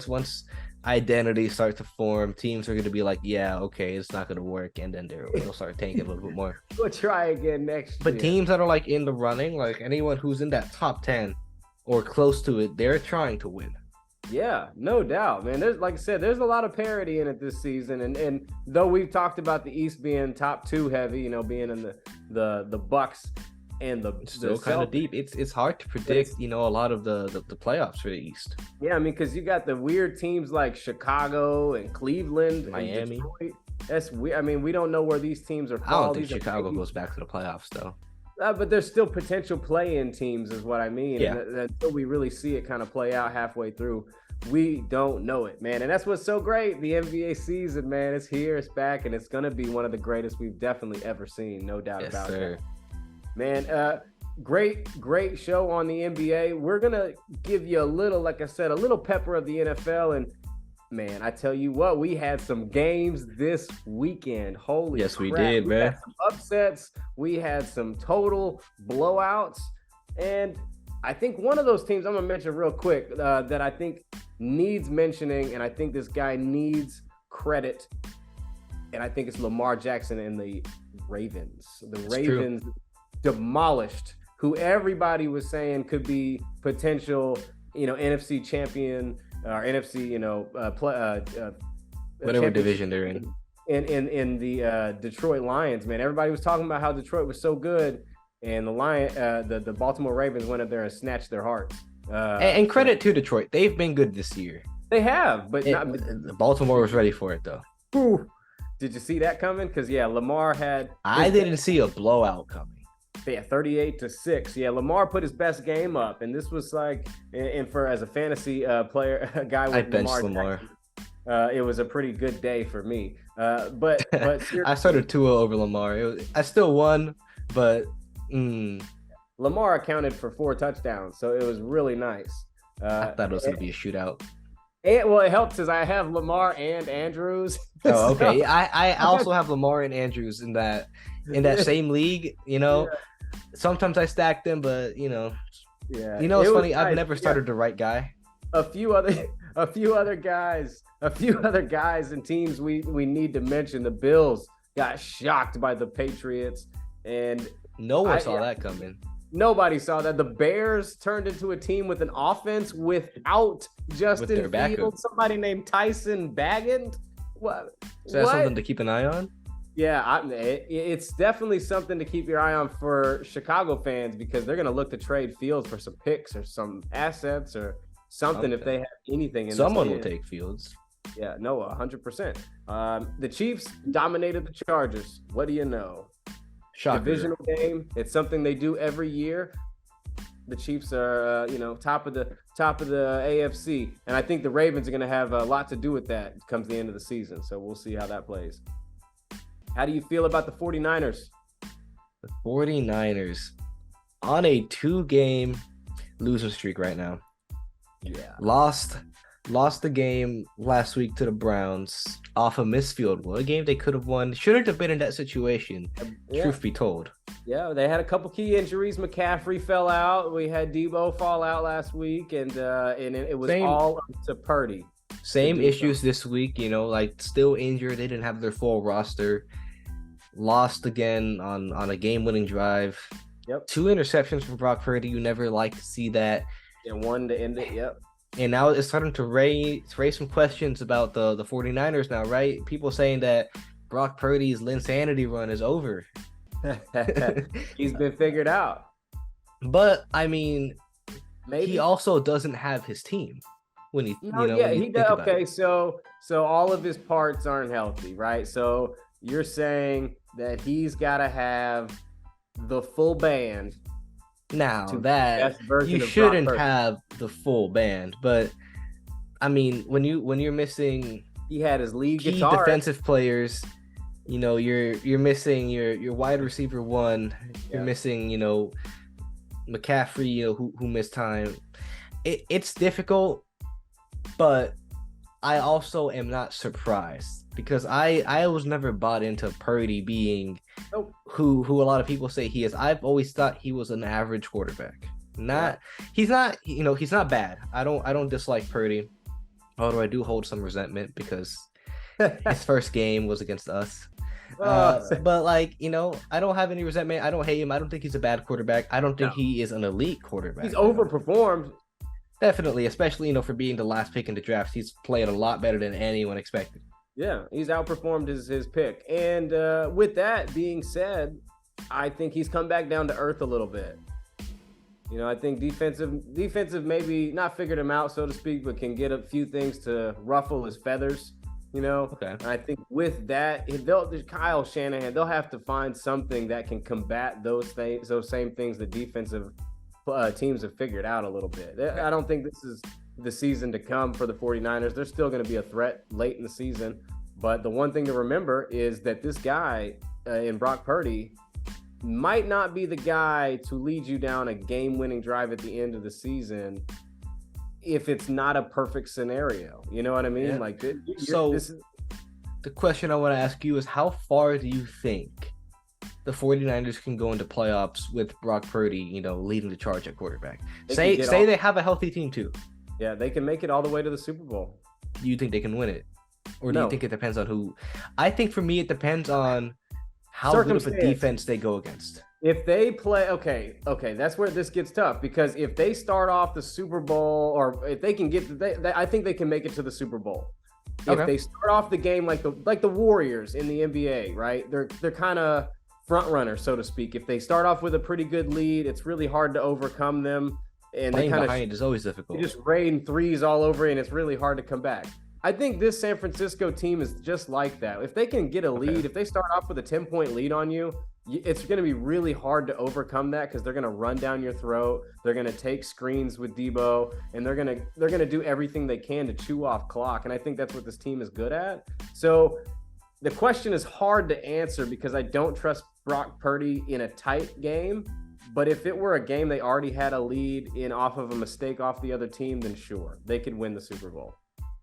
Speaker 2: Once identities start to form, teams are going to be like, yeah, okay, it's not going to work, and then they'll start tanking a little bit more.
Speaker 1: We'll try again next
Speaker 2: But
Speaker 1: year.
Speaker 2: teams that are like in the running, like anyone who's in that top 10 or close to it, they're trying to win.
Speaker 1: Yeah, no doubt, man. There's, like I said, there's a lot of parity in it this season, and though we've talked about the East being top 2 heavy, being in the Bucks and
Speaker 2: It's still kind of deep. It's hard to predict, a lot of the playoffs for the East.
Speaker 1: Yeah, I mean, because you got the weird teams like Chicago and Cleveland,
Speaker 2: Miami.
Speaker 1: and Detroit. That's weird. I mean, we don't know where these teams are.
Speaker 2: I don't think Chicago goes back to the playoffs though.
Speaker 1: But there's still potential play-in teams, is what I mean.
Speaker 2: Yeah.
Speaker 1: And until we really see it kind of play out halfway through, we don't know it, man. And that's what's so great. The NBA season, man, it's here, it's back, and it's gonna be one of the greatest we've definitely ever seen, no doubt about it. Man, great show on the NBA. We're gonna give you a little, like I said, a little pepper of the NFL. And man, I tell you what, we had some games this weekend. Holy
Speaker 2: yes,
Speaker 1: crap.
Speaker 2: We did,
Speaker 1: we
Speaker 2: man.
Speaker 1: had some upsets. We had some total blowouts. And I think one of those teams I'm gonna mention real quick that I think needs mentioning, and I think this guy needs credit. And I think it's Lamar Jackson and the Ravens. The Ravens demolished who everybody was saying could be potential, NFC champion or NFC,
Speaker 2: whatever division they're in.
Speaker 1: In the Detroit Lions, man. Everybody was talking about how Detroit was so good, and the Baltimore Ravens went up there and snatched their hearts.
Speaker 2: And credit to Detroit, they've been good this year.
Speaker 1: They have, but
Speaker 2: Baltimore was ready for it though.
Speaker 1: Whew. Did you see that coming? Because Lamar had.
Speaker 2: I didn't see a blowout coming.
Speaker 1: Yeah, 38-6. Yeah, Lamar put his best game up, and this was like, and for as a fantasy player, a guy with
Speaker 2: I benched Lamar.
Speaker 1: It was a pretty good day for me. But
Speaker 2: I started Tua over Lamar. I still won, but
Speaker 1: Lamar accounted for 4 touchdowns, so it was really nice.
Speaker 2: I thought it was going to be a shootout.
Speaker 1: And well, it helps because I have Lamar and Andrews.
Speaker 2: Oh, okay. I also have Lamar and Andrews in that same league.
Speaker 1: Yeah.
Speaker 2: Sometimes I stack them, but
Speaker 1: yeah.
Speaker 2: It's funny. I've never started the right guy.
Speaker 1: A few other guys and teams we need to mention. The Bills got shocked by the Patriots, and
Speaker 2: no one saw that coming.
Speaker 1: Nobody saw that. The Bears turned into a team with an offense without Justin Fields. Somebody named Tyson Bagent. What?
Speaker 2: Is that something to keep an eye on?
Speaker 1: Yeah, it's definitely something to keep your eye on for Chicago fans, because they're going to look to trade Fields for some picks or some assets or something if they have anything.
Speaker 2: Someone will take Fields.
Speaker 1: Yeah, no, 100%. The Chiefs dominated the Chargers. What do you know?
Speaker 2: Shocker.
Speaker 1: Divisional game. It's something they do every year. The Chiefs are, top of the AFC, and I think the Ravens are going to have a lot to do with that comes the end of the season. So we'll see how that plays. How do you feel about the 49ers?
Speaker 2: The 49ers on a 2-game losing streak right now.
Speaker 1: Yeah.
Speaker 2: Lost the game last week to the Browns off a missed field goal. A game they could have won. Shouldn't have been in that situation, truth be told.
Speaker 1: Yeah, they had a couple key injuries. McCaffrey fell out. We had Debo fall out last week, and it was all up to Purdy.
Speaker 2: Same issues this week, like still injured. They didn't have their full roster. Lost again on a game-winning drive.
Speaker 1: Yep.
Speaker 2: 2 interceptions from Brock Purdy. You never like to see that.
Speaker 1: And one to end it. Yep.
Speaker 2: And now it's starting to raise some questions about the 49ers now, right? People saying that Brock Purdy's Linsanity run is over.
Speaker 1: He's been figured out.
Speaker 2: But, I mean,
Speaker 1: maybe
Speaker 2: he also doesn't have his team. When he
Speaker 1: does. Okay, so all of his parts aren't healthy, right? So you're saying that he's got to have the full band.
Speaker 2: Now that you shouldn't have the full band, but I mean, when you're missing,
Speaker 1: he had his lead
Speaker 2: key
Speaker 1: guitar.
Speaker 2: Defensive players. You're missing your wide receiver one. You're missing McCaffrey. Who missed time. It's difficult, but I also am not surprised because I was never bought into Purdy being who a lot of people say he is. I've always thought he was an average quarterback. He's not bad. I don't dislike Purdy, although I do hold some resentment because his first game was against us. But I don't have any resentment. I don't hate him. I don't think he's a bad quarterback. I don't think he is an elite quarterback.
Speaker 1: He's overperformed.
Speaker 2: Definitely, especially for being the last pick in the draft. He's played a lot better than anyone expected.
Speaker 1: Yeah, he's outperformed his pick. And with that being said, I think he's come back down to earth a little bit. I think defensive maybe not figured him out, so to speak, but can get a few things to ruffle his feathers.
Speaker 2: Okay.
Speaker 1: And I think with that, Kyle Shanahan, they'll have to find something that can combat those same things the defensive teams have figured out a little bit. I don't think this is the season to come for the 49ers. They're still going to be a threat late in the season. But the one thing to remember is that this guy in Brock Purdy might not be the guy to lead you down a game-winning drive at the end of the season if it's not a perfect scenario. You know what I mean?
Speaker 2: Yeah. The question I want to ask you is, how far do you think the 49ers can go into playoffs with Brock Purdy, leading the charge at quarterback? Say they have a healthy team too.
Speaker 1: Yeah, they can make it all the way to the Super Bowl.
Speaker 2: Do you think they can win it? Or do you think it depends on who? I think for me, it depends on how good of a defense they go against.
Speaker 1: If they play, okay, that's where this gets tough, because if they start off the Super Bowl, or if they can I think they can make it to the Super Bowl. If they start off the game like the Warriors in the NBA, right? They're kind of front runner, so to speak. If they start off with a pretty good lead, it's really hard to overcome them. And
Speaker 2: playing behind is always difficult.
Speaker 1: They just rain threes all over, and it's really hard to come back. I think this San Francisco team is just like that. If they can get a lead, if they start off with a 10-point lead on you, it's going to be really hard to overcome that, because they're going to run down your throat. They're going to take screens with Debo, and they're going to do everything they can to chew off clock. And I think that's what this team is good at. So the question is hard to answer, because I don't trust Brock Purdy in a tight game. But if it were a game they already had a lead in off of a mistake off the other team, then sure, they could win the Super Bowl.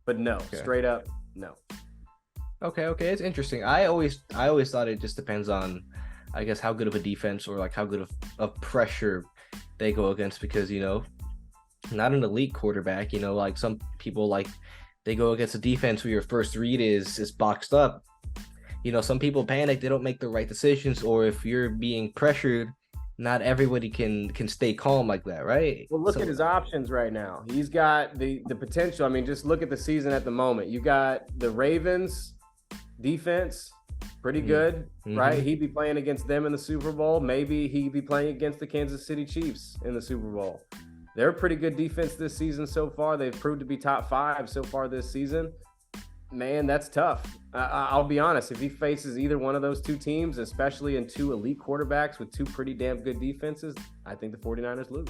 Speaker 1: But no, straight up, no.
Speaker 2: Okay, it's interesting. I always thought it just depends on, I guess, how good of a defense or how good of pressure they go against, because not an elite quarterback. Some people they go against a defense where your first read is boxed up. Some people panic, they don't make the right decisions, or if you're being pressured, not everybody can stay calm like that, right?
Speaker 1: Well, look at his options right now. He's got the potential. I mean, just look at the season at the moment. You got the Ravens defense, pretty good, right? He'd be playing against them in the Super Bowl. Maybe he'd be playing against the Kansas City Chiefs in the Super Bowl. They're a pretty good defense this season so far. They've proved to be top 5 so far this season. Man, that's tough. I'll be honest. If he faces either one of those two teams, especially in 2 elite quarterbacks with 2 pretty damn good defenses, I think the 49ers lose.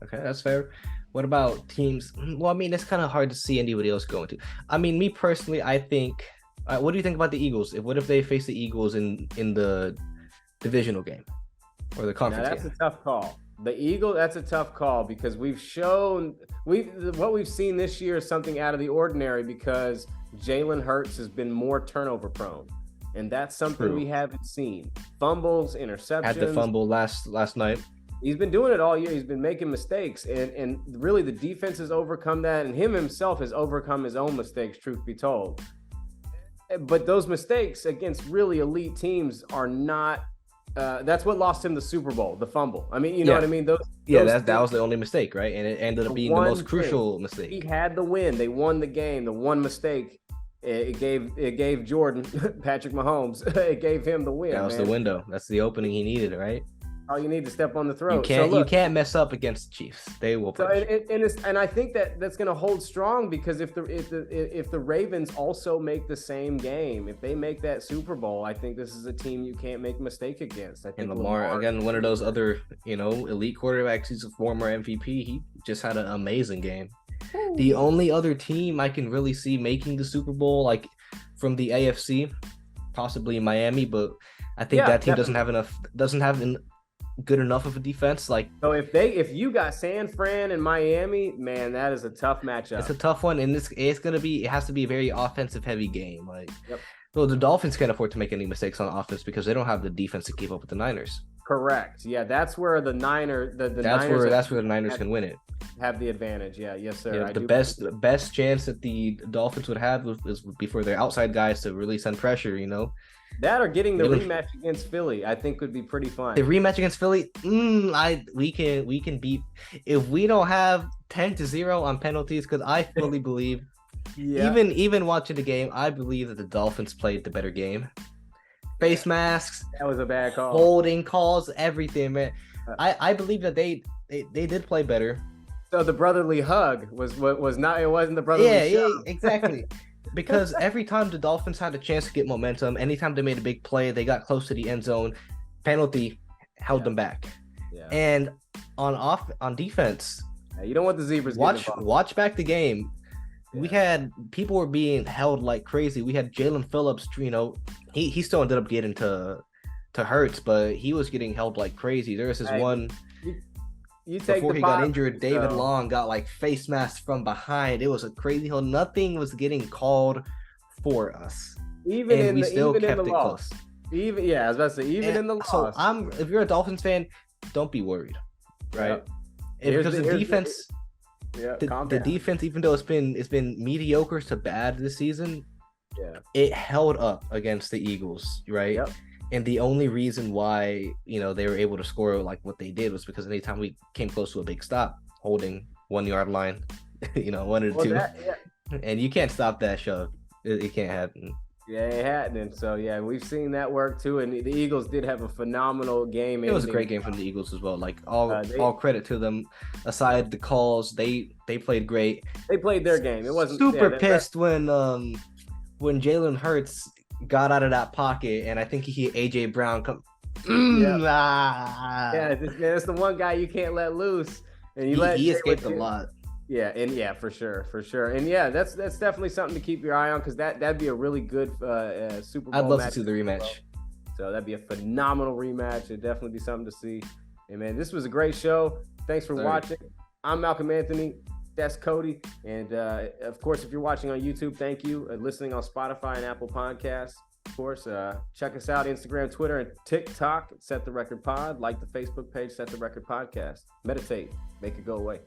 Speaker 2: Okay, that's fair. What about teams? Well, I mean, it's kind of hard to see anybody else going to. I mean, me personally, I think What do you think about the Eagles? What if they face the Eagles in the divisional game or the
Speaker 1: Now
Speaker 2: conference
Speaker 1: that's
Speaker 2: game?
Speaker 1: a tough call. The Eagle, that's a tough call because what we've seen this year is something out of the ordinary because Jalen Hurts has been more turnover prone, and that's something
Speaker 2: True.
Speaker 1: we haven't seen. Fumbles,
Speaker 2: Had the
Speaker 1: interceptions.
Speaker 2: fumble last night.
Speaker 1: He's been doing it all year. He's been making mistakes, and really the defense has overcome that, and him himself has overcome his own mistakes. Truth be told, but those mistakes against really elite teams are not. That's what lost him the Super Bowl, the fumble. I mean, you know what I mean? Those
Speaker 2: that was the only mistake, right? And it ended up being the most crucial mistake.
Speaker 1: He had the win. They won the game. The one mistake it gave Jordan, Patrick Mahomes, it gave him the win.
Speaker 2: That was the window. That's the opening he needed, right?
Speaker 1: All you need to step on the throat.
Speaker 2: You can't mess up against the Chiefs. They will.
Speaker 1: So and I think that's going to hold strong because if the Ravens also make the same game, if they make that Super Bowl, I think this is a team you can't make a mistake against. I think
Speaker 2: and Lamar again, one of those other elite quarterbacks. He's a former MVP. He just had an amazing game. Ooh. The only other team I can really see making the Super Bowl, like from the AFC, possibly Miami, but I think that team doesn't have good enough of a defense. Like,
Speaker 1: so if you got San Fran and Miami, man, that is a tough matchup.
Speaker 2: It's a tough one, and it has to be a very offensive heavy game. Like, well, the Dolphins can't afford to make any mistakes on offense because they don't have the defense to keep up with the Niners.
Speaker 1: Correct. Yeah, that's where the Niners.
Speaker 2: That's where the Niners can win it.
Speaker 1: Have the advantage. Yeah, yes, sir.
Speaker 2: Yeah, the best chance that the Dolphins would have would be for their outside guys to really send pressure.
Speaker 1: That or getting the rematch against Philly, I think would be pretty fun.
Speaker 2: The rematch against Philly, we can beat if we don't have 10-0 on penalties, because I fully believe, even watching the game, I believe that the Dolphins played the better game. Face masks,
Speaker 1: that was a bad call.
Speaker 2: Holding calls, everything, man. I believe that they did play better.
Speaker 1: So the brotherly hug was not. It wasn't the brotherly shove.
Speaker 2: Yeah, exactly. Because every time the Dolphins had a chance to get momentum, anytime they made a big play, they got close to the end zone, penalty held them back. Yeah. And on defense,
Speaker 1: you don't want the zebras.
Speaker 2: Watch back the game. Yeah. We had people were being held like crazy. We had Jalen Phillips. He still ended up getting to Hurts, but he was getting held like crazy. There was this one. Before he got injured, David Long got like face masked from behind. It was a crazy hole. Nothing was getting called for us.
Speaker 1: We still kept it close. I was about to say, in the loss.
Speaker 2: So if you're a Dolphins fan, don't be worried, right? Because the defense, the defense, even though it's been mediocre to bad this season, it held up against the Eagles, right? Yep. And the only reason why, they were able to score like what they did was because anytime we came close to a big stop, holding 1 yard line, 1 or 2, and you can't stop that shove. It can't happen.
Speaker 1: Yeah, it hadn't. So we've seen that work too. And the Eagles did have a phenomenal game.
Speaker 2: It was a great game from the Eagles as well. Like all credit to them. Aside the calls, they played great.
Speaker 1: They played their game. It wasn't
Speaker 2: super pissed when Jalen Hurts got out of that pocket, and I think he hit AJ Brown.
Speaker 1: It's the one guy you can't let loose, and he escaped a lot. Yeah, for sure, and that's definitely something to keep your eye on because that'd be a really good Super Bowl.
Speaker 2: I'd love to see the rematch.
Speaker 1: So that'd be a phenomenal rematch. It'd definitely be something to see. And man, this was a great show. Thanks for watching. I'm Malcolm Anthony. That's Cody. And of course, if you're watching on YouTube, thank you. Listening on Spotify and Apple Podcasts. Of course, check us out, Instagram, Twitter, and TikTok. Set the Record Pod. Like the Facebook page, Set the Record Podcast. Meditate. Make it go away.